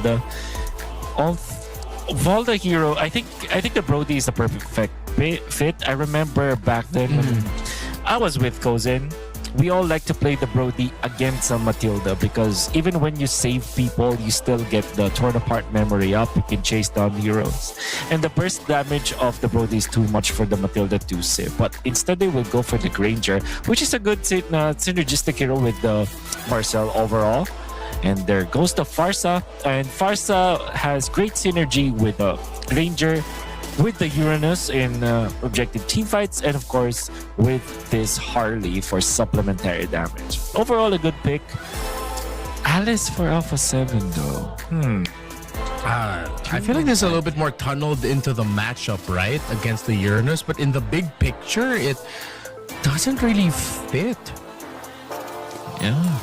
Matilda. Of all the hero, I think the Brody is the perfect fit. I remember back then when I was with Kozen, we all like to play the Brody against a Matilda because even when you save people, you still get the torn apart memory up. You can chase down heroes. And the burst damage of the Brody is too much for the Matilda to save. But instead, they will go for the Granger, which is a good synergistic hero with the Marcel overall. And there goes the Farsa. And Farsa has great synergy with the Granger, with the Uranus in objective teamfights, and of course with this Harley for supplementary damage. Overall, a good pick. Alice for Alpha7 though. I feel like this is a little bit more tunneled into the matchup, right? Against the Uranus, but in the big picture, it doesn't really fit. Yeah.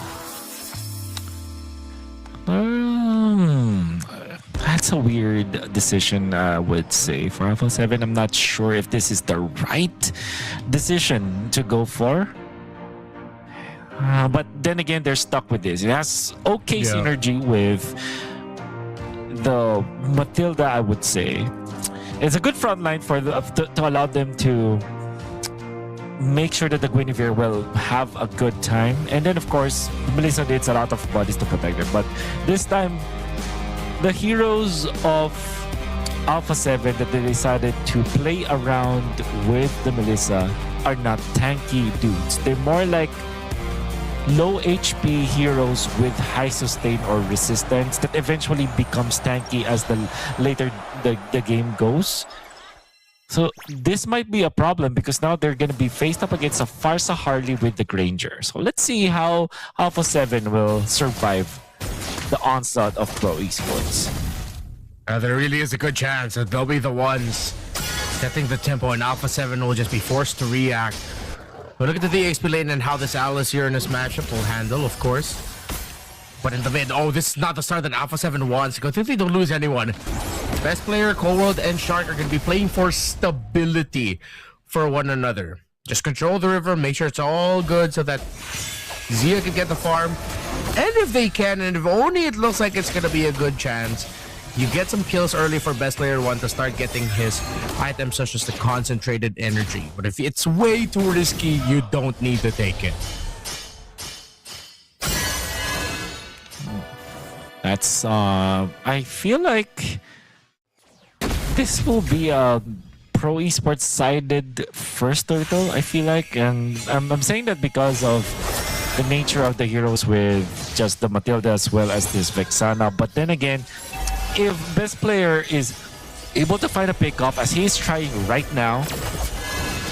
That's a weird decision, I would say, for Alpha7. I'm not sure if this is the right decision to go for. But then again, they're stuck with this. It has okay synergy with the Matilda, I would say. It's a good front line for to allow them to make sure that the Guinevere will have a good time. And then, of course, Melissa needs a lot of bodies to protect her. But this time, the heroes of Alpha7 that they decided to play around with the Melissa are not tanky dudes. They're more like low HP heroes with high sustain or resistance that eventually becomes tanky as the later the game goes. So this might be a problem because now they're going to be faced up against a Farsa Harley with the Granger. So let's see how Alpha7 will survive the onslaught of pro esports. There really is a good chance that they'll be the ones setting the tempo, and Alpha7 will just be forced to react. But look at the DXP lane and how this Alice Uranus matchup will handle, of course. But in the mid, this is not the start that Alpha7 wants. Because if they don't lose anyone, best player, Cold World, and Shark are going to be playing for stability for one another. Just control the river, make sure it's all good so that Zia can get the farm. And if they can, and if only it looks like it's going to be a good chance, you get some kills early for best player 1 to start getting his items such as the concentrated energy. But if it's way too risky, you don't need to take it. That's, I feel like this will be a pro esports sided first turtle, I feel like. And I'm saying that because of the nature of the heroes with just the Matilda as well as this Vexana. But then again, if best player is able to find a pickoff as he's trying right now,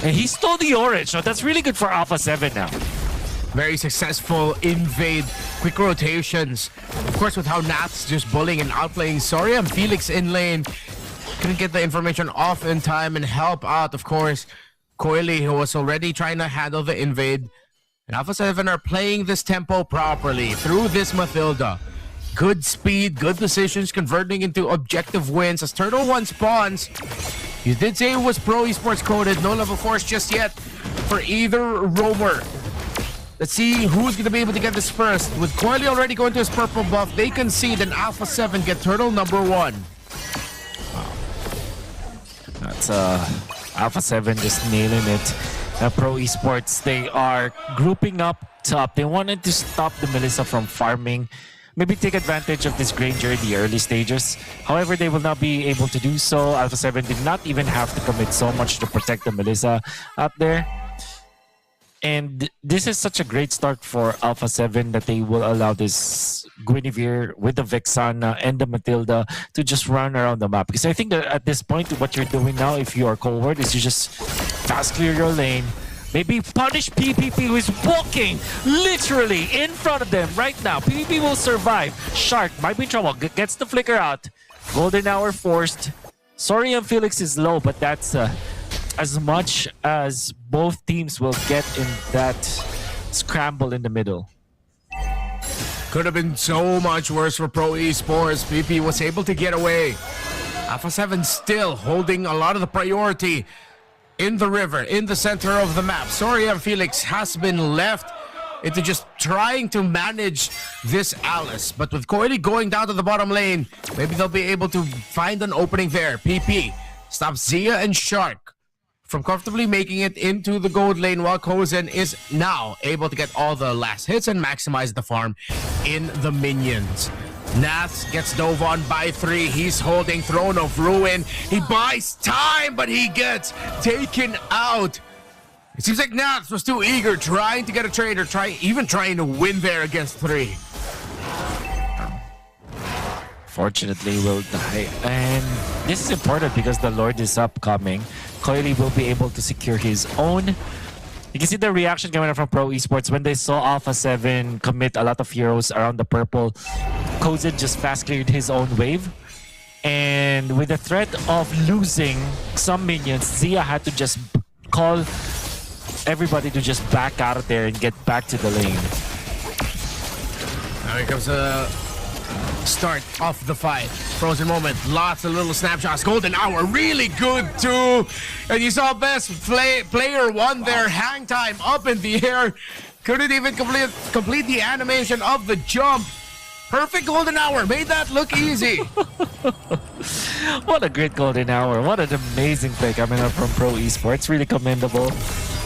and he stole the orange, so that's really good for Alpha7 now. Very successful invade, quick rotations. Of course, with how Nat's just bullying and outplaying Soria and Felix in lane, couldn't get the information off in time and help out, of course, Coily, who was already trying to handle the invade. And Alpha7 are playing this tempo properly through this Matilda. Good speed, good decisions, converting into objective wins as Turtle 1 spawns. You did say it was pro esports coded, no level 4s just yet for either roamer. Let's see who's going to be able to get this first. With Coily already going to his purple buff, they concede and Alpha7 get Turtle number 1. That's Alpha7 just nailing it. Pro esports, they are grouping up top. They wanted to stop the Melissa from farming, maybe take advantage of this Granger in the early stages. However, they will not be able to do so. Alpha7 did not even have to commit so much to protect the Melissa out there. And this is such a great start for Alpha7 that they will allow this Guinevere with the Vexana and the Matilda to just run around the map. Because I think that at this point, what you're doing now, if you are Cold, is you just fast clear your lane. Maybe punish PPP, who is walking literally in front of them right now. PPP will survive. Shark might be in trouble. Gets the flicker out. Golden hour forced. Sorry, Felix is low, but that's as much as both teams will get in that scramble in the middle. Could have been so much worse for Pro Esports. PP was able to get away. Alpha7 still holding a lot of the priority in the river, in the center of the map. Sorry, Felix has been left into just trying to manage this Alice. But with Coily going down to the bottom lane, maybe they'll be able to find an opening there. PP stops Zia and Shark from comfortably making it into the gold lane, while Kozen is now able to get all the last hits and maximize the farm in the minions. Nath gets dove on by 3. He's holding Throne of Ruin. He buys time, but he gets taken out. It seems like Nath was too eager, trying to get a trade, or even trying to win there against 3. Fortunately, will die. And this is important because the Lord is upcoming. Coily will be able to secure his own. You can see the reaction coming from Pro Esports when they saw Alpha7 commit a lot of heroes around the purple. Kozen just fast cleared his own wave. And with the threat of losing some minions, Zia had to just call everybody to just back out of there and get back to the lane. Now here comes a start of the fight. Frozen moment, lots of little snapshots. Golden hour, really good too. And you saw best player one there, hang time up in the air. Couldn't even complete the animation of the jump. Perfect golden hour, made that look easy. What a great golden hour. What an amazing play coming up from Pro Esports. Really commendable.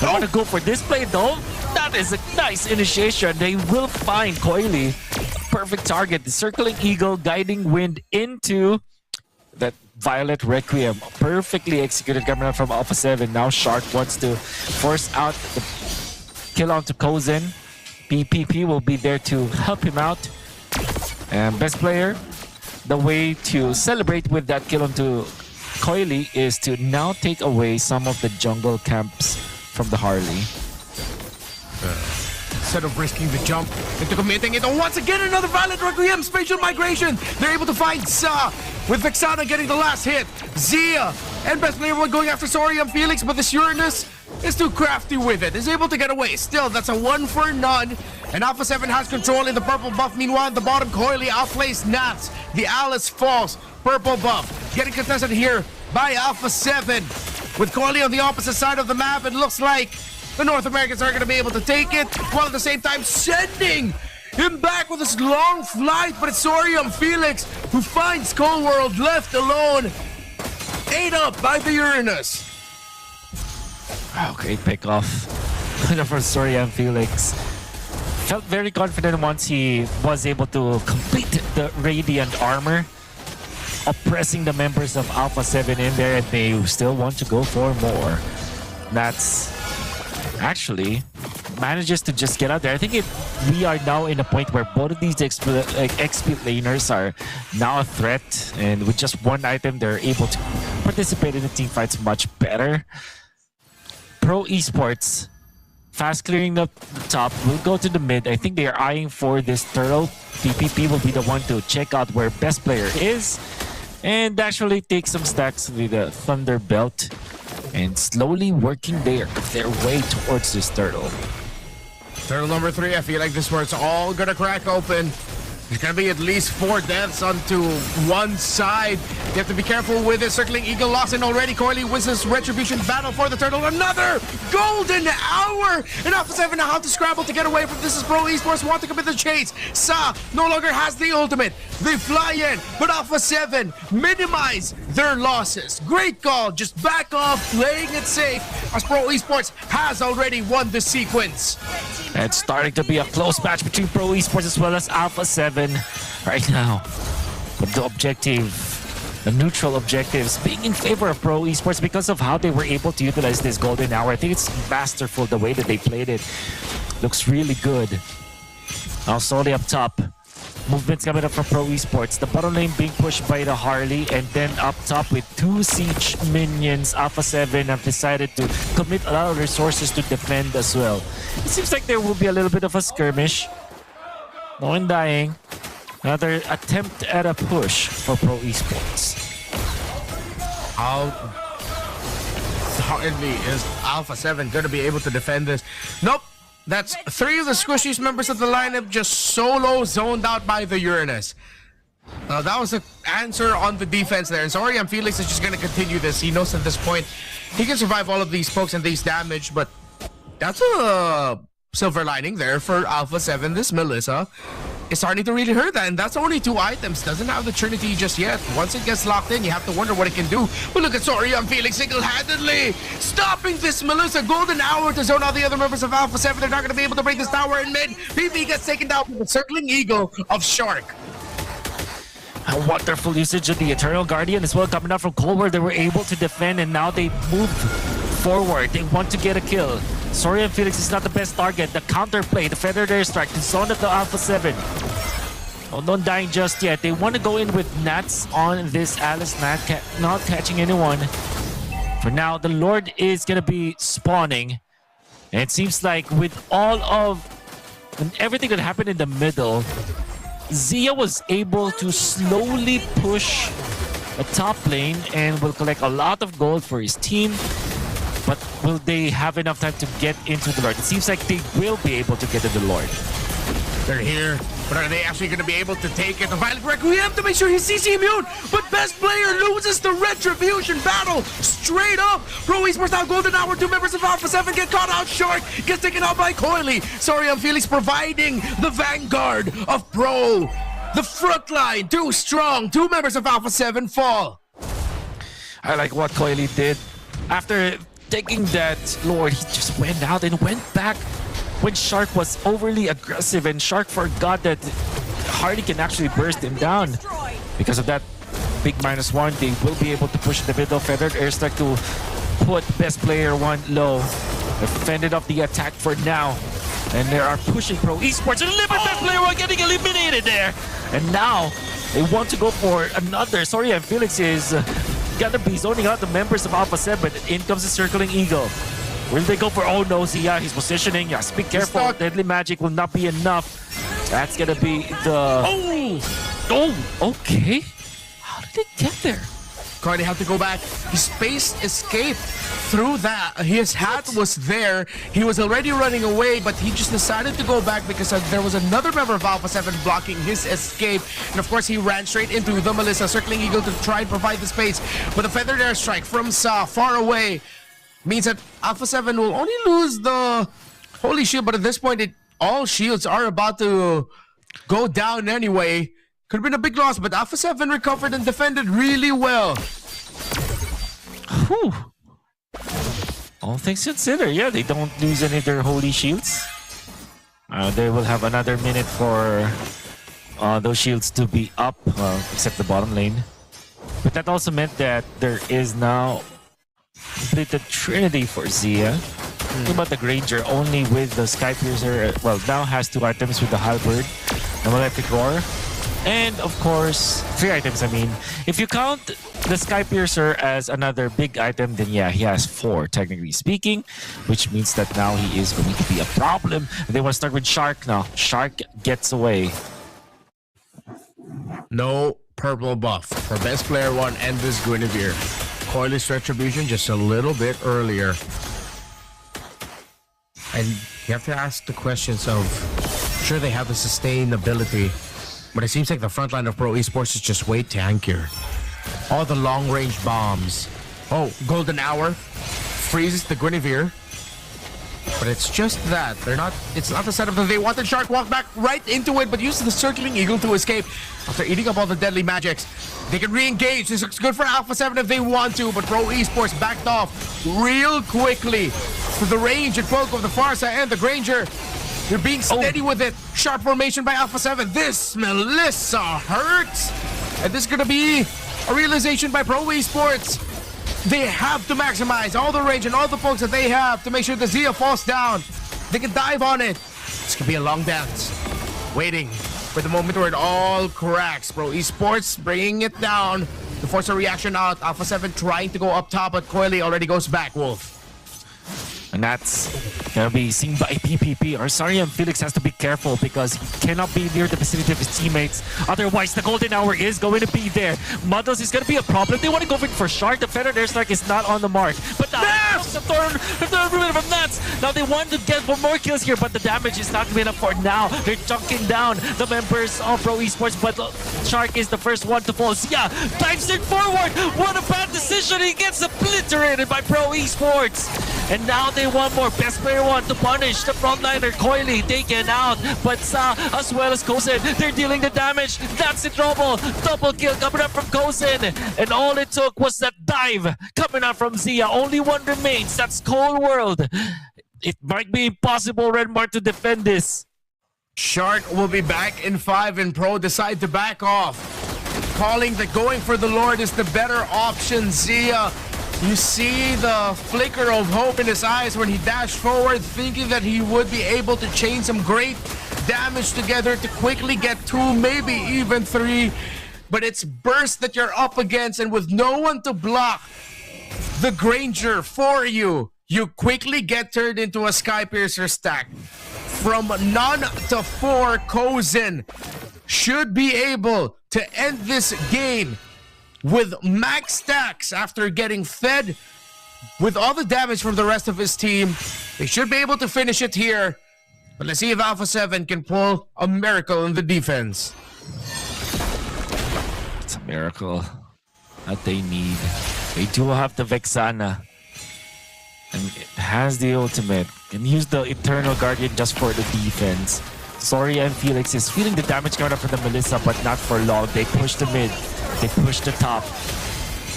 I want to go for this play though. That is a nice initiation. They will find Coily. Perfect target. The circling eagle, guiding wind into that Violet Requiem. Perfectly executed coming up from Alpha7. Now Shark wants to force out the kill onto Kozen. PPP will be there to help him out. And best player, the way to celebrate with that kill onto Coily is to now take away some of the jungle camps from the Harley. Instead of risking the jump into committing it, and once again another Violet Requiem spatial migration. They're able to find Sa with Vexana getting the last hit. Zia and best player one going after Sorium Felix, but this Uranus is too crafty with it. Is able to get away. Still, that's a 1 for none. And Alpha7 has control in the purple buff. Meanwhile, at the bottom, Coily outplays Nats. The Alice falls. Purple buff getting contested here by Alpha7. With Coily on the opposite side of the map, it looks like the North Americans are going to be able to take it, while at the same time sending him back with his long flight. But it's Sorium Felix who finds Skull World left alone. Ate up by the Uranus. Wow, great pick off for Sorium Felix. Felt very confident once he was able to complete the Radiant Armor, oppressing the members of Alpha7 in there, and they still want to go for more. That's actually manages to just get out there. I think we are now in a point where both of these XP laners are now a threat, and with just one item, they're able to participate in the team fights much better. Pro Esports fast clearing the top, will go to the mid. I think they are eyeing for this turtle. PPP will be the one to check out where best player is, and actually take some stacks with the Thunder Belt, and slowly working their way towards this turtle. Turtle number 3, I feel like this where it's all gonna crack open. There's gonna be at least 4 deaths onto one side. You have to be careful with it. Circling Eagle lost in already. Coily wins this retribution battle for the turtle. Another golden hour! And Alpha7 now have to scramble to get away from this. Is Pro Esports want to commit the chase. Sa no longer has the ultimate. They fly in, but Alpha7 minimize their losses. Great call, just back off, playing it safe, as Pro Esports has already won the sequence. It's starting to be a close match between Pro Esports as well as Alpha7 right now. But the objective, the neutral objectives, being in favor of Pro Esports because of how they were able to utilize this golden hour. I think it's masterful the way that they played it. Looks really good. Now slowly up top. Movements coming up from Pro Esports. The bottom lane being pushed by the Harley, and then up top with 2 siege minions. Alpha7 have decided to commit a lot of resources to defend as well. It seems like there will be a little bit of a skirmish. No one dying. Another attempt at a push for Pro Esports. How hardly is Alpha7 going to be able to defend this? Nope. That's 3 of the Squishies members of the lineup just solo zoned out by the Uranus. That was the answer on the defense there. And Sorium Felix is just going to continue this. He knows at this point he can survive all of these pokes and these damage, but that's a silver lining there for Alpha7. This Melissa is starting to really hurt, and that's only 2 items. Doesn't have the Trinity just yet. Once it gets locked in, you have to wonder what it can do. But look at Sorian Felix single-handedly stopping this Melissa. Golden hour to zone out the other members of Alpha7. They're not going to be able to break this tower in mid. PB gets taken down with the circling eagle of Shark. A wonderful usage of the Eternal Guardian as well, coming out from Colbert. They were able to defend, and now they moved forward. They want to get a kill. Sorian Felix is not the best target. The counterplay, the feathered airstrike, the zone of the Alpha7. Oh, not dying just yet. They want to go in with Nats on this Alice Nat, not catching anyone. For now, the Lord is going to be spawning. And it seems like with all of and everything that happened in the middle, Zia was able to slowly push a top lane and will collect a lot of gold for his team. But will they have enough time to get into the Lord? It seems like they will be able to get to the Lord. They're here, but are they actually going to be able to take it? The Violet Requiem to make sure he's CC immune, but best player loses the Retribution battle straight up. Pro Esports now golden hour. 2 members of Alpha7 get caught out short, gets taken out by Coily. Sorian Felix providing the vanguard of Pro. The front line too strong. 2 members of Alpha7 fall. I like what Coily did. After taking that Lord, he just went out and went back when Shark was overly aggressive, and Shark forgot that Hardy can actually burst him down. Because of that big -1, they will be able to push the middle. Feathered airstrike to put best player 1 low. They fended off the attack for now. And they are pushing Pro Esports, and best player 1 getting eliminated there. And now they want to go for another. Sorry, and Felix is gonna be zoning out the members of Alpha7. In comes the circling eagle. Will they go for, oh no, Zia, he's positioning. Yes, be careful. Deadly magic will not be enough. That's gonna be the... Oh, okay. How did they get there? Cardi had to go back. He spaced escape through that. His hat was there. He was already running away, but he just decided to go back because there was another member of Alpha7 blocking his escape. And of course, he ran straight into the Melissa, circling eagle to try and provide the space. But a feathered airstrike from Sa far away means that Alpha7 will only lose the Holy Shield, but at this point, all shields are about to go down anyway. Could have been a big loss, but Alpha7 recovered and defended really well. Whew. All things considered, yeah, they don't lose any of their Holy Shields. They will have another minute for those shields to be up, except the bottom lane. But that also meant that there is now completed Trinity for Zia. Think about the Granger only with the Sky Piercer. Well, now has 2 items with the Halberd, the Malefic Roar, and of course 3 items. I mean, if you count the Sky Piercer as another big item, then yeah, he has 4 technically speaking, which means that now he is going to be a problem. They want to start with Shark now. Shark gets away. No purple buff for best player 1 and this Guinevere. Coily's Retribution just a little bit earlier. And you have to ask the questions of, sure, they have the sustainability, but it seems like the front line of Pro Esports is just way tankier. All the long-range bombs. Oh, golden hour freezes the Guinevere. But it's just that it's not the setup that they wanted. Shark walked back right into it, but used the circling eagle to escape. After eating up all the deadly magics, they can re-engage. This looks good for Alpha7 if they want to, but Pro Esports backed off real quickly to the range and poke of the Farsa and the Granger. They're being steady with it. Sharp formation by Alpha7. This Melissa hurts. And this is going to be a realization by Pro Esports. They have to maximize all the range and all the pokes that they have to make sure the Zia falls down. They can dive on it. It's going to be a long dance. Waiting for the moment where it all cracks. Pro Esports bringing it down to force a reaction out. Alpha7 trying to go up top, but Coily already goes back, Wolf. And that's gonna be seen by PPP. Or sorry, Felix has to be careful because he cannot be near the vicinity of his teammates. Otherwise, the golden hour is going to be there. Muddles is gonna be a problem. They want to go for Shark. The feathered airstrike is not on the mark. But now the third from Nats. Now they want to get for more kills here, but the damage is not enough for now. They're chunking down the members of Pro Esports, but Shark is the first one to fall. Yeah, dives it forward. What a bad decision. He gets obliterated by Pro Esports. And now they want more. Best player one to punish the frontliner. Coily taken out. But Sa as well as Kozen, they're dealing the damage. That's it, Double kill coming up from Kozen. And all it took was that dive coming out from Zia. Only one remains. That's Cold World. It might be impossible, Redmar, to defend this. Shark will be back in 5 and Pro decide to back off. Calling that going for the Lord is the better option. Zia, you see the flicker of hope in his eyes when he dashed forward, thinking that he would be able to chain some great damage together to quickly get 2, maybe even 3. But it's burst that you're up against, and with no one to block the Granger for you, you quickly get turned into a Sky Piercer stack. From none to 4, Kozen should be able to end this game with max stacks after getting fed with all the damage from the rest of his team. They should be able to finish it here. But let's see if Alpha7 can pull a miracle in the defense. It's a miracle that they need. They do have the Vexana. And it has the ultimate. Can use the Eternal Guardian just for the defense. Soria and Felix is feeling the damage coming up from the Melissa, but not for long. They push the mid. They push the top.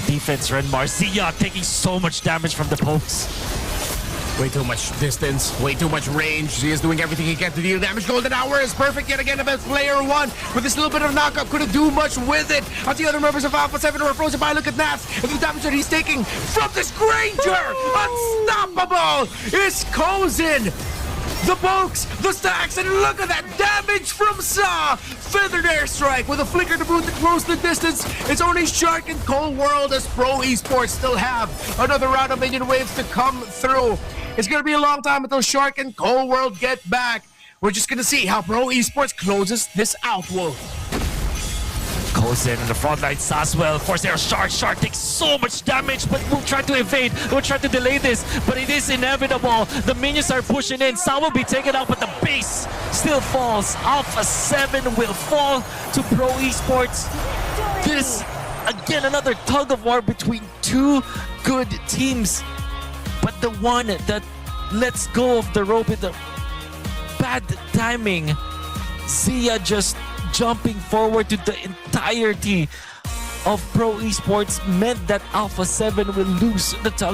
Defense, Renmar. Zia taking so much damage from the pokes. Way too much distance, way too much range. Zia's doing everything he can to deal damage. Golden Hour is perfect yet again. About player 1 with this little bit of knockup couldn't do much with it. As the other members of Alpha7 were frozen by. Look at Nath and the damage that he's taking from this Granger. Unstoppable is Kozen. The pokes, the stacks, and look at that damage from Sa! Feathered airstrike with a flicker to boot to close the distance. It's only Shark and Cold World as Pro Esports still have another round of minion waves to come through. It's gonna be a long time until Shark and Cold World get back. We're just gonna see how Pro Esports closes this out, Wolf. Kozen in the front line, Saswell, Corsair, Shark takes so much damage, but we'll try to evade, we'll try to delay this, but it is inevitable. The minions are pushing in, Sa will be taken out, but the base still falls. Alpha7 will fall to Pro Esports. This, again, another tug of war between two good teams, but the one that lets go of the rope with the bad timing, Zia just jumping forward to the entirety of Pro Esports meant that Alpha7 will lose the tug.